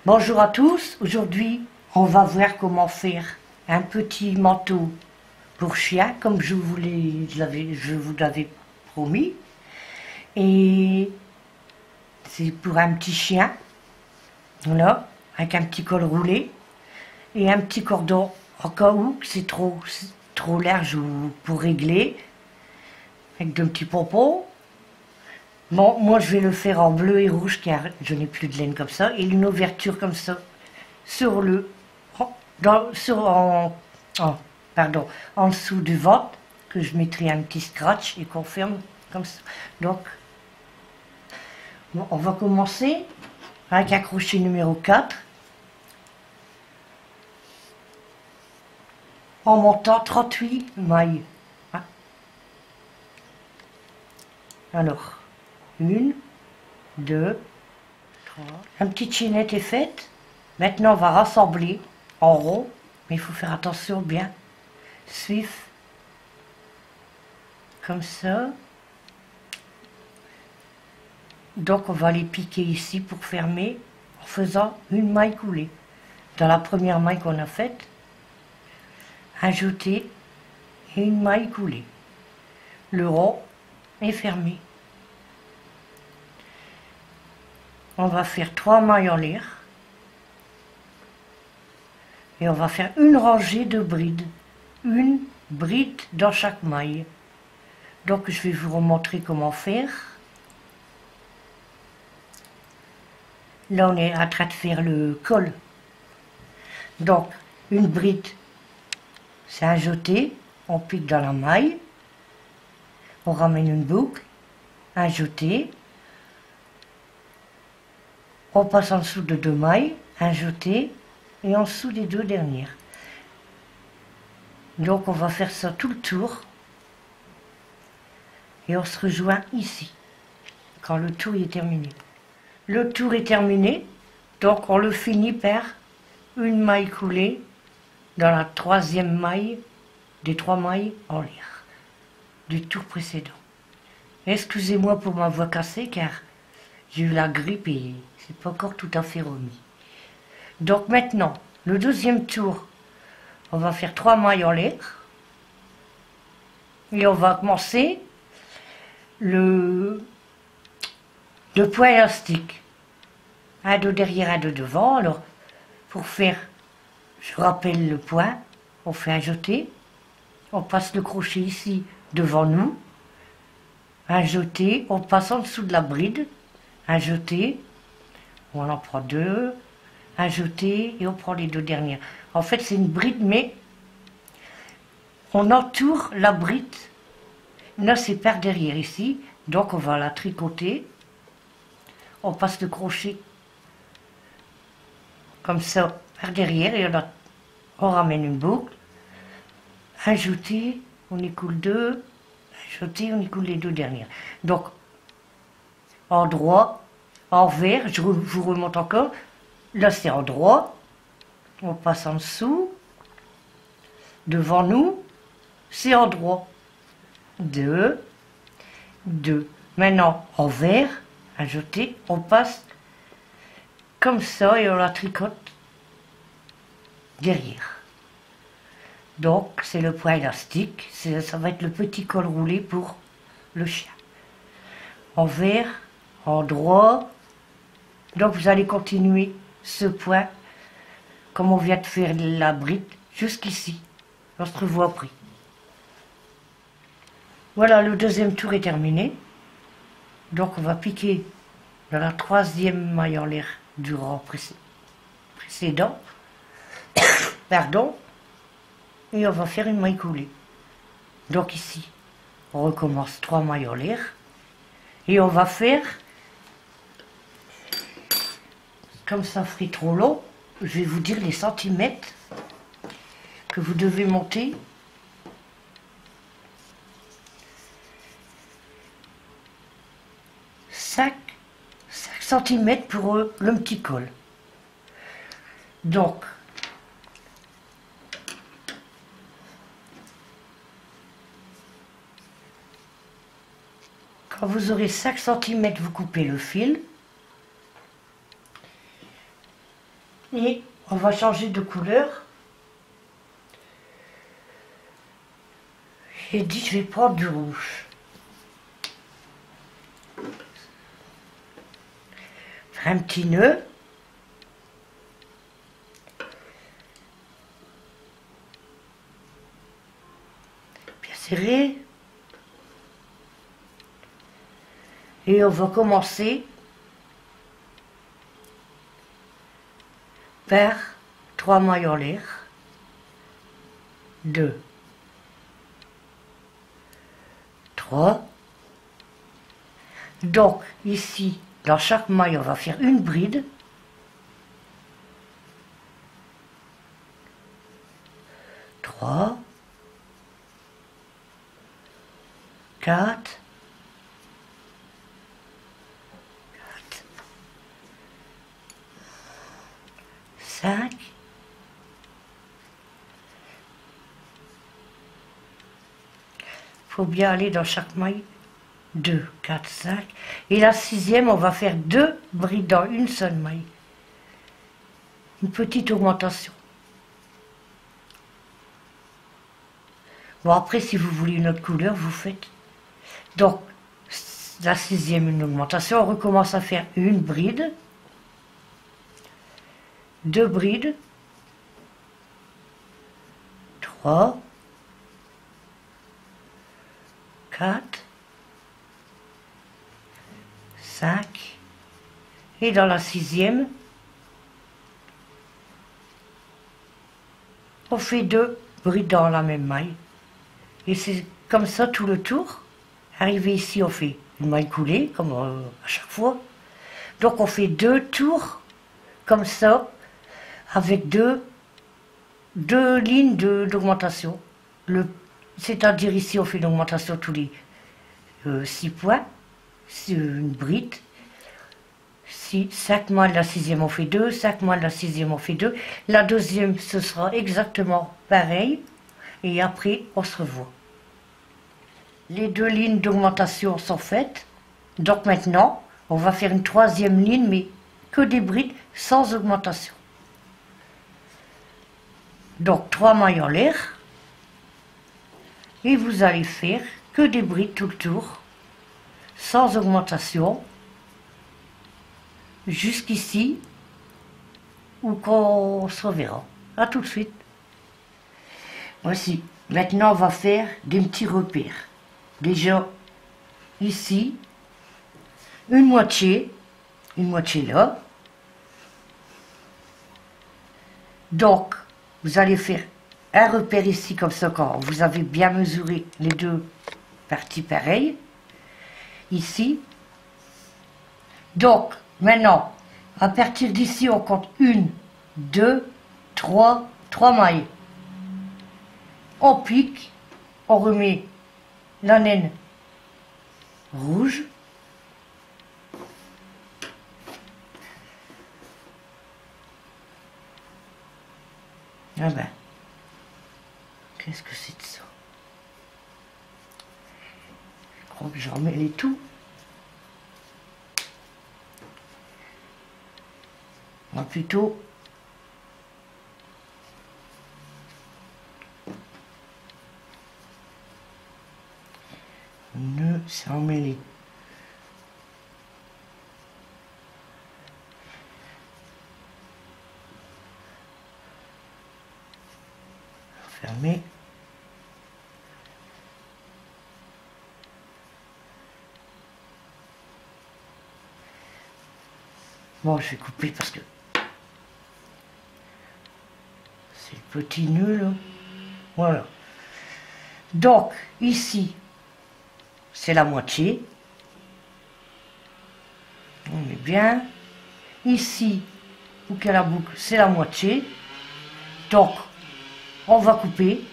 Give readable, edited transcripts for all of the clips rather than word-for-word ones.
Bonjour à tous, aujourd'hui on va voir comment faire un petit manteau pour chien comme je vous l'avais promis. Et c'est pour un petit chien, voilà, avec un petit col roulé et un petit cordon en cas où c'est trop large ou pour régler, avec deux petits pompons. Bon, moi je vais le faire en bleu et rouge car je n'ai plus de laine comme ça, et une ouverture comme ça sur pardon, en dessous du ventre, que je mettrai un petit scratch et qu'on ferme comme ça. Donc, bon, on va commencer avec un crochet numéro 4 en montant 38 mailles. Hein. Alors, 1, 2, 3. La petite chaînette est faite. Maintenant, on va rassembler en rond, mais il faut faire attention bien suivre comme ça. Donc, on va les piquer ici pour fermer en faisant une maille coulée. Dans la première maille qu'on a faite, ajouter et une maille coulée. Le rond est fermé. On va faire 3 mailles en l'air. Et on va faire une rangée de brides. Une bride dans chaque maille. Donc je vais vous remontrer comment faire. Là on est en train de faire le col. Donc une bride, c'est un jeté, on pique dans la maille. On ramène une boucle, un jeté. On passe en dessous de 2 mailles, un jeté. Et en dessous des 2 dernières. Donc on va faire ça tout le tour. Et on se rejoint ici, quand le tour est terminé. Le tour est terminé, donc on le finit par une maille coulée dans la 3e maille des 3 mailles en l'air du tour précédent. Excusez-moi pour ma voix cassée car j'ai eu la grippe et c'est pas encore tout à fait remis. Donc maintenant, le deuxième tour, on va faire 3 mailles en l'air. Et on va commencer le point élastique. Un de derrière, un de devant. Alors, pour faire, je rappelle le point, on fait un jeté. On passe le crochet ici devant nous. Un jeté, on passe en dessous de la bride. Un jeté, on en prend 2. Un jeté et on prend les 2 dernières. En fait, c'est une bride, mais on entoure la bride. Là, c'est par derrière ici. Donc, on va la tricoter. On passe le crochet comme ça par derrière et on ramène une boucle. Un jeté, on écoule 2. Un jeté, on écoule les 2 dernières. Donc, en droit, en vert, je vous remonte encore. Là, c'est en droit. On passe en dessous. Devant nous, c'est en droit. 2, 2. Maintenant, en vert, à jeter, on passe comme ça et on la tricote derrière. Donc, c'est le point élastique. Ça va être le petit col roulé pour le chien. En vert, en droit. Donc, vous allez continuer ce point comme on vient de faire la bride jusqu'ici. On se revoit après. Voilà, le deuxième tour est terminé. Donc on va piquer dans la 3e maille en l'air du rang précédent. Pardon. Et on va faire une maille coulée. Donc ici, on recommence 3 mailles en l'air. Et on va faire, comme ça ferait trop long, je vais vous dire les centimètres que vous devez monter. 5 cm pour le petit col. Donc, quand vous aurez 5 cm, vous coupez le fil. Et on va changer de couleur. J'ai dit je vais prendre du rouge. Faire un petit nœud. Bien serré. Et on va commencer par 3 mailles en l'air. 2, 3. Donc ici, dans chaque maille, on va faire une bride. 3, 4, 5, faut bien aller dans chaque maille. 2, 4, 5. Et la 6e, on va faire 2 brides dans une seule maille. Une petite augmentation. Bon, après, si vous voulez une autre couleur, vous faites. Donc, la 6e, une augmentation. On recommence à faire une bride. 2 brides. 3, 4, 5. Et dans la 6e, on fait 2 brides dans la même maille. Et c'est comme ça tout le tour. Arrivé ici, on fait une maille coulée, comme à chaque fois. Donc on fait 2 tours, comme ça, avec deux lignes d'augmentation. C'est-à-dire ici, on fait une augmentation tous les 6 points, une bride. 5 mois de la 6e, on fait 2, 5 mois de la 6e, on fait 2. La 2e, ce sera exactement pareil. Et après, on se revoit. Les 2 lignes d'augmentation sont faites. Donc maintenant, on va faire une 3e ligne, mais que des brides sans augmentation. Donc 3 mailles en l'air. Et vous allez faire que des brides tout le tour, sans augmentation, jusqu'ici, ou qu'on se reverra. A tout de suite. Voici. Maintenant, on va faire des petits repères. Déjà, ici, une moitié là. Donc, vous allez faire un repère ici, comme ça, quand vous avez bien mesuré les 2 parties pareilles. Ici. Donc, maintenant, à partir d'ici, on compte 1, 2, 3 mailles. On pique, on remet la naine rouge. Ah ben, qu'est-ce que c'est de ça? Je crois que j'en mets les tout. Moi plutôt. Nœud, c'est emmêlé. Fermé. Bon, je vais couper parce que c'est le petit nœud là. Voilà. Donc, ici, c'est la moitié. On est bien. Ici, où qu'il y a la boucle, c'est la moitié. Donc, on va couper.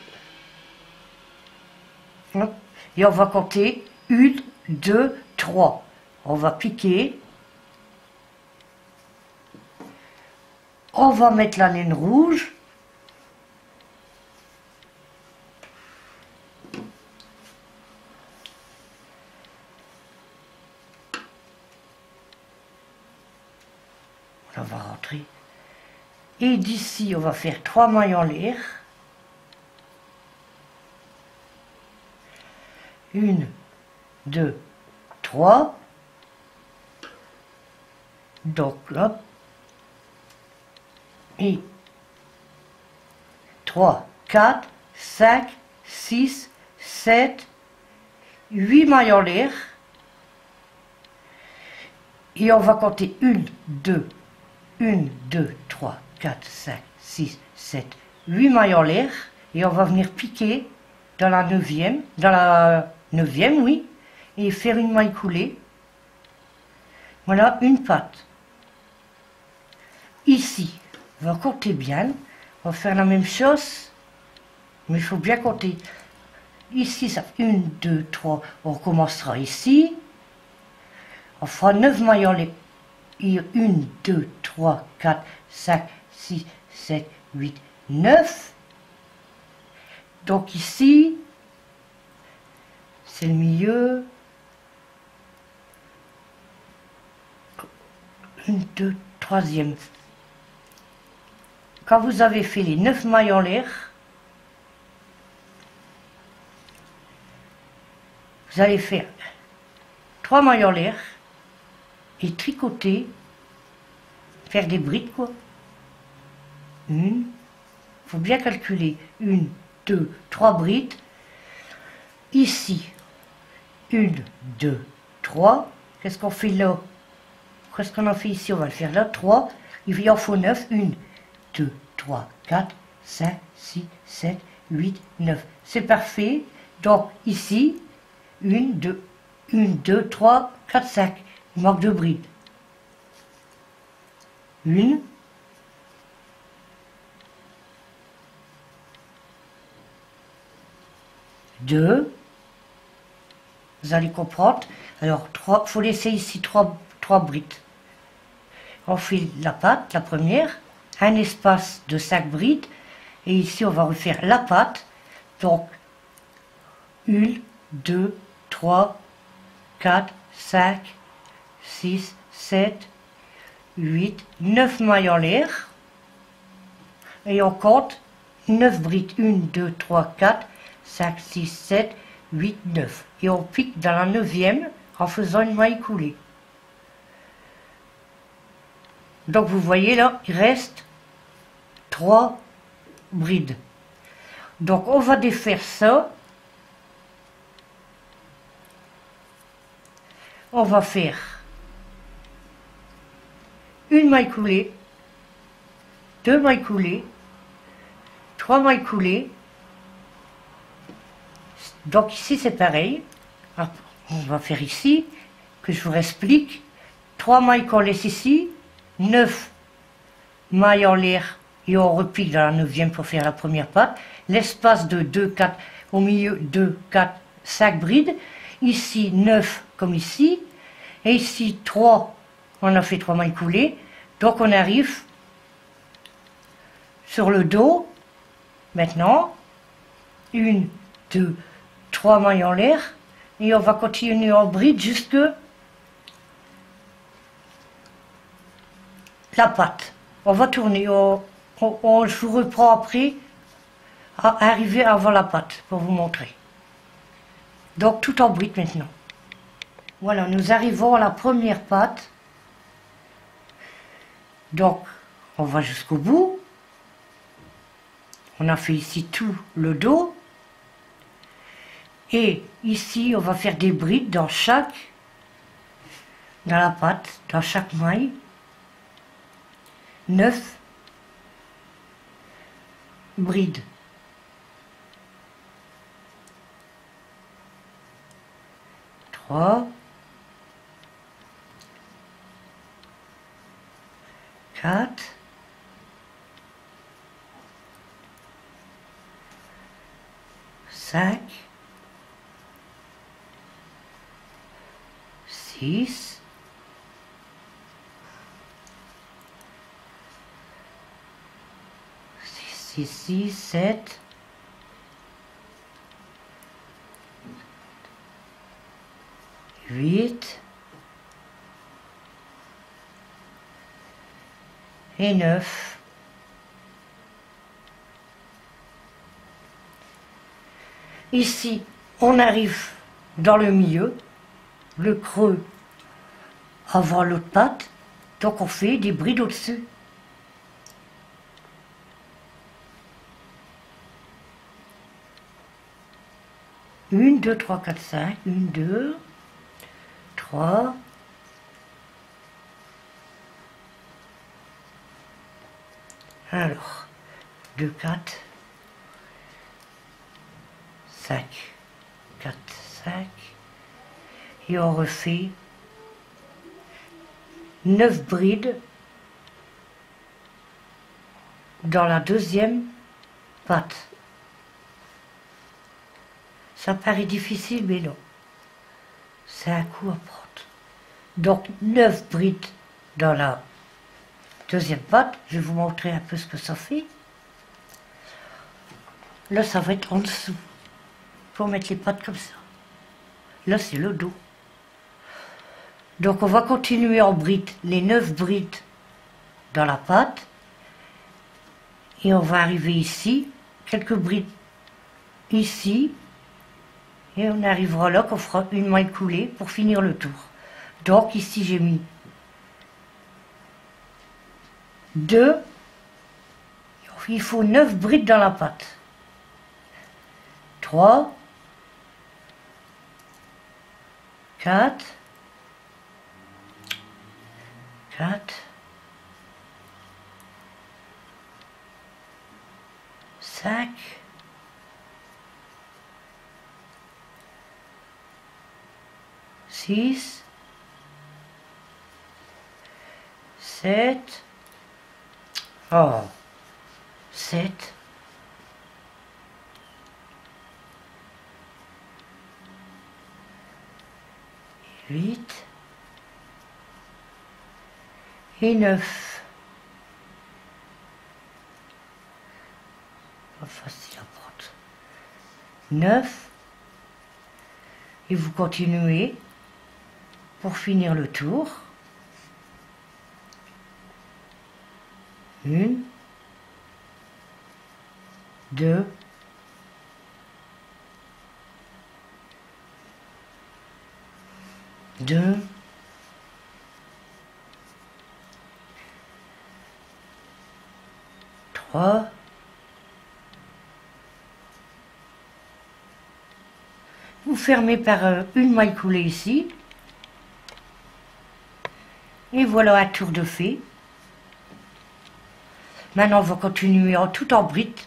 Hop. Et on va compter 1, 2, 3. On va piquer. On va mettre la laine rouge. On va rentrer. Et d'ici, on va faire 3 mailles en l'air. 1, 2, 3. Donc là, et 3, 4, 5, 6, 7, 8 mailles en l'air. Et on va compter 1, 2, 3, 4, 5, 6, 7, 8 mailles en l'air. Et on va venir piquer dans la 9e, oui, et faire une maille coulée. Voilà une patte. Ici, on va compter bien. On va faire la même chose, mais il faut bien compter. Ici, ça fait 1, 2, 3. On recommencera ici. On fera 9 mailles en l'air. 1, 2, 3, 4, 5, 6, 7, 8, 9. Donc ici, c'est le milieu. 1, 2, 3e. Quand vous avez fait les 9 mailles en l'air, vous allez faire 3 mailles en l'air et tricoter, faire des brides quoi. Il faut bien calculer. 1, 2, 3 brides. Ici, 1, 2, 3. Qu'est-ce qu'on fait là? Qu'est-ce qu'on a fait ici? On va le faire là. 3. Il en faut 9. 1, 2, 3, 4, 5, 6, 7, 8, 9. C'est parfait. Donc ici, 1, 2, 3, 4, 5. Il manque 2 brides. 1, 2. Vous allez comprendre. Alors, il faut laisser ici 3 brides. On fait la patte, la première, un espace de 5 brides. Et ici, on va refaire la patte. Donc, 1, 2, 3, 4, 5, 6, 7, 8, 9 mailles en l'air. Et on compte 9 brides. 1, 2, 3, 4, 5, 6, 7, 8, 9. Et on pique dans la 9e en faisant une maille coulée. Donc vous voyez là, il reste 3 brides. Donc on va défaire ça. On va faire une maille coulée, 2 mailles coulées, 3 mailles coulées. Donc ici c'est pareil. On va faire ici, que je vous explique. 3 mailles qu'on laisse ici, 9 mailles en l'air et on repique dans la 9e pour faire la première patte. L'espace de 2, 4, au milieu 2, 4, 5 brides. Ici 9 comme ici. Et ici 3, on a fait 3 mailles coulées. Donc on arrive sur le dos. Maintenant, 1, 2, 3 mailles en l'air. Et on va continuer en bride jusque la patte. On va tourner. Je vous reprends après à arriver avant la patte pour vous montrer. Donc tout en bride maintenant. Voilà, nous arrivons à la première patte. Donc on va jusqu'au bout. On a fait ici tout le dos. Et ici, on va faire des brides dans la patte, dans chaque maille. 9 brides. 3, 4, 5, 6, 6, 7, 8 et 9. Ici, on arrive dans le milieu, le creux avant l'autre patte, donc on fait des brides au-dessus. Une, deux, trois, quatre, cinq, une, deux, trois, alors, 2, 4, 5, 4, 5, et on refait 9 brides dans la deuxième patte. Ça paraît difficile, mais non. C'est un coup à prendre. Donc 9 brides dans la deuxième patte. Je vais vous montrer un peu ce que ça fait. Là, ça va être en dessous. Pour mettre les pattes comme ça. Là, c'est le dos. Donc on va continuer en brides, les 9 brides dans la patte. Et on va arriver ici, quelques brides ici. Et on arrivera là qu'on fera une maille coulée pour finir le tour. Donc ici j'ai mis 2. Il faut 9 brides dans la patte. 3, 4, 5, 6, 7, 7, 8 et 9. Pas facile à prendre. 9. Et vous continuez pour finir le tour. 1, 2, 2, 3, vous fermez par une maille coulée ici. Et voilà un tour de fait. Maintenant, on va continuer tout en bride.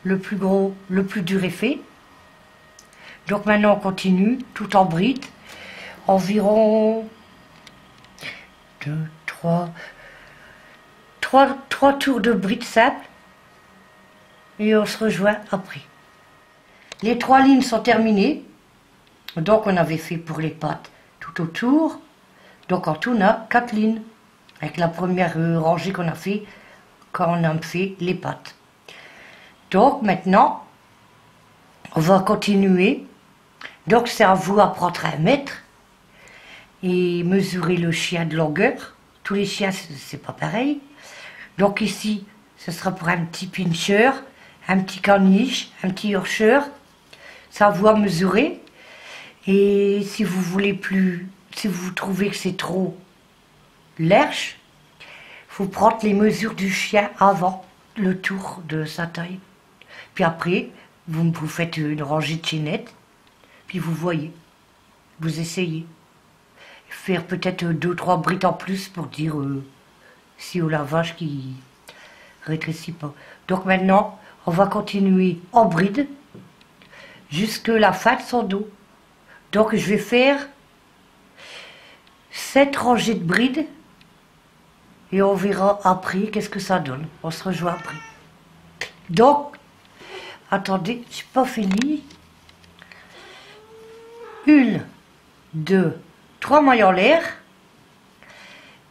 Le plus gros, le plus dur est fait. Donc maintenant, on continue tout en bride. Environ 2, 3 tours de bride simple. Et on se rejoint après. Les 3 lignes sont terminées. Donc on avait fait pour les pattes tout autour. Donc en tout, on a 4 lignes. Avec la première rangée qu'on a fait quand on a fait les pattes. Donc maintenant, on va continuer. Donc c'est à vous d'apprendre à mettre et mesurer le chien de longueur. Tous les chiens, c'est pas pareil. Donc ici, ce sera pour un petit pincher, un petit caniche, un petit yorkshire. C'est à vous à mesurer. Et si vous voulez plus, si vous trouvez que c'est trop lèche, il faut prendre les mesures du chien avant le tour de sa taille. Puis après, vous faites une rangée de chaînettes, puis vous voyez, vous essayez. Faire peut-être 2-3 brides en plus pour dire si au lavage qui rétrécit pas. Donc maintenant, on va continuer en bride jusque la fin de son dos. Donc je vais faire 7 rangées de brides et on verra après qu'est-ce que ça donne. On se rejoint après. Donc, attendez, j'ai pas fini. 1, 2, 3 mailles en l'air.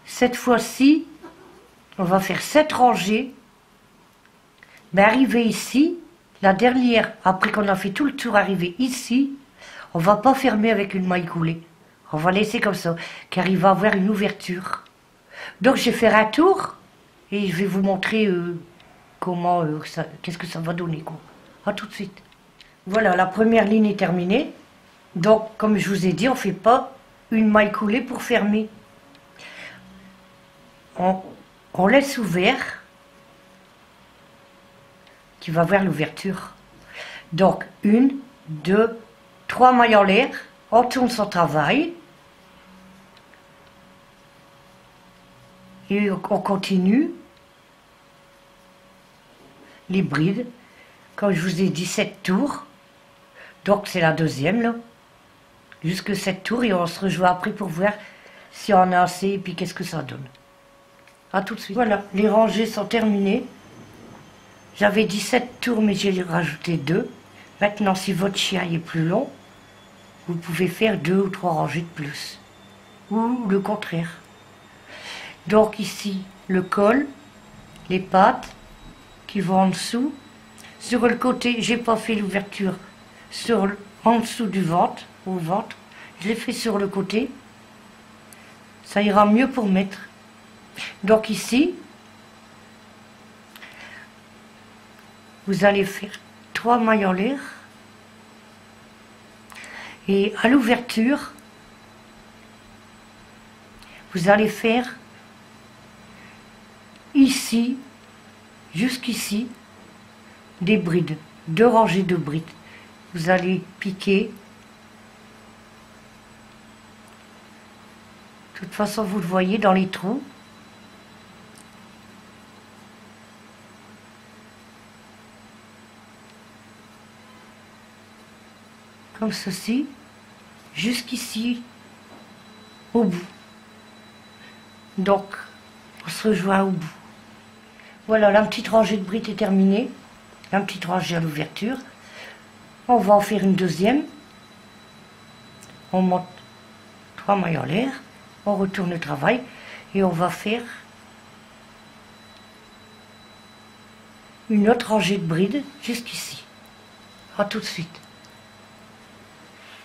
Cette fois-ci, on va faire 7 rangées. Mais arriver ici, la dernière, après qu'on a fait tout le tour, arriver ici, on va pas fermer avec une maille coulée. On va laisser comme ça, car il va avoir une ouverture. Donc je vais faire un tour et je vais vous montrer comment, qu'est-ce que ça va donner, quoi. À tout de suite. Voilà, la première ligne est terminée. Donc, comme je vous ai dit, on ne fait pas une maille coulée pour fermer. On laisse ouvert, qui va vers l'ouverture. Donc, 1, 2, 3 mailles en l'air, on tourne son travail. Et on continue les brides. Comme je vous ai dit, 7 tours. Donc, c'est la deuxième, là. Jusque 7 tours, et on se rejoint après pour voir si on a assez, et puis qu'est-ce que ça donne. A tout de suite. Voilà, les rangées sont terminées. J'avais 17 tours, mais j'ai rajouté 2. Maintenant, si votre chien est plus long, vous pouvez faire 2 ou 3 rangées de plus. Ou le contraire. Donc ici, le col, les pattes qui vont en dessous. Sur le côté, j'ai pas fait l'ouverture en dessous du ventre, au ventre. Je l'ai fait sur le côté. Ça ira mieux pour mettre. Donc ici, vous allez faire 3 mailles en l'air. Et à l'ouverture, vous allez faire ici, jusqu'ici, des brides, 2 rangées de brides. Vous allez piquer. De toute façon, vous le voyez dans les trous. Comme ceci, jusqu'ici, au bout. Donc, on se rejoint au bout. Voilà, la petite rangée de brides est terminée. La petite rangée à l'ouverture. On va en faire une deuxième. On monte 3 mailles en l'air. On retourne le travail. Et on va faire une autre rangée de brides jusqu'ici. A tout de suite.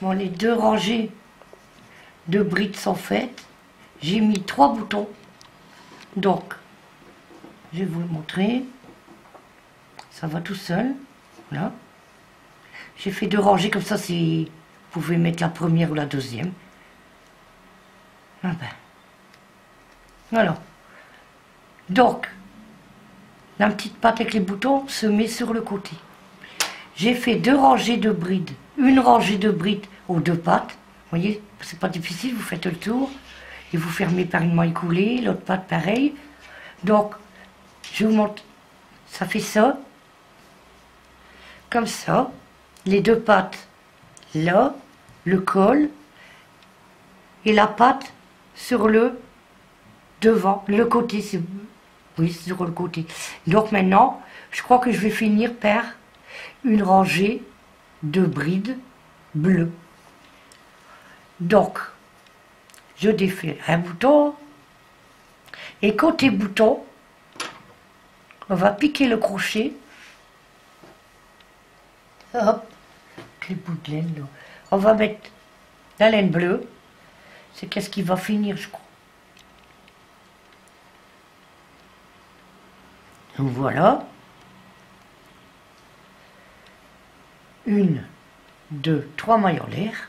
Bon, les 2 rangées de brides sont faites. J'ai mis 3 boutons. Donc, je vais vous le montrer. Ça va tout seul. Voilà. J'ai fait 2 rangées comme ça, vous pouvez mettre la première ou la deuxième. Ah ben. Voilà. Donc, la petite patte avec les boutons se met sur le côté. J'ai fait 2 rangées de brides. Une rangée de brides aux 2 pattes. Vous voyez, c'est pas difficile, vous faites le tour. Et vous fermez par une maille coulée, l'autre patte pareil. Donc, je vous montre, ça fait ça. Comme ça. Les 2 pattes là, le col. Et la patte sur le devant. Le côté, c'est... Oui, c'est sur le côté. Donc maintenant, je crois que je vais finir par une rangée de brides bleues. Donc, je défais un bouton. Et côté bouton, on va piquer le crochet. Hop, les bouts de laine, là. On va mettre la laine bleue. C'est qu'est-ce qui va finir, je crois. Donc voilà. 1, 2, 3 mailles en l'air.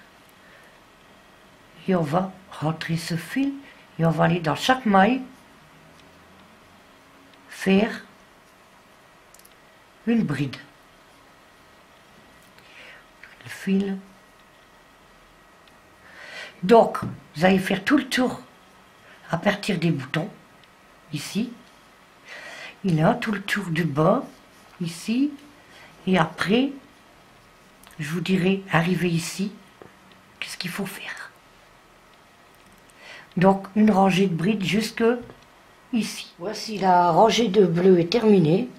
Et on va rentrer ce fil. Et on va aller dans chaque maille faire une bride. Le fil. Donc, vous allez faire tout le tour à partir des boutons, ici. Et là, tout le tour du bas, ici. Et après, je vous dirai, arrivé ici, qu'est-ce qu'il faut faire. Donc, une rangée de brides jusque ici. Voici la rangée de bleu est terminée.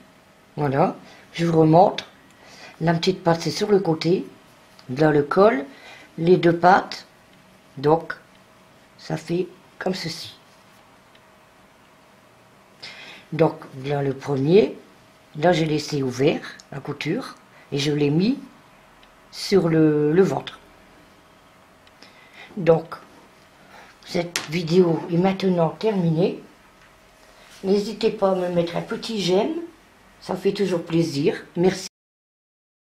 Voilà, je vous remontre. La petite patte, c'est sur le côté. Là, le col, les 2 pattes. Donc, ça fait comme ceci. Donc, là, le premier. Là, j'ai laissé ouvert la couture. Et je l'ai mis sur le ventre. Donc, cette vidéo est maintenant terminée. N'hésitez pas à me mettre un petit j'aime. Ça fait toujours plaisir. Merci.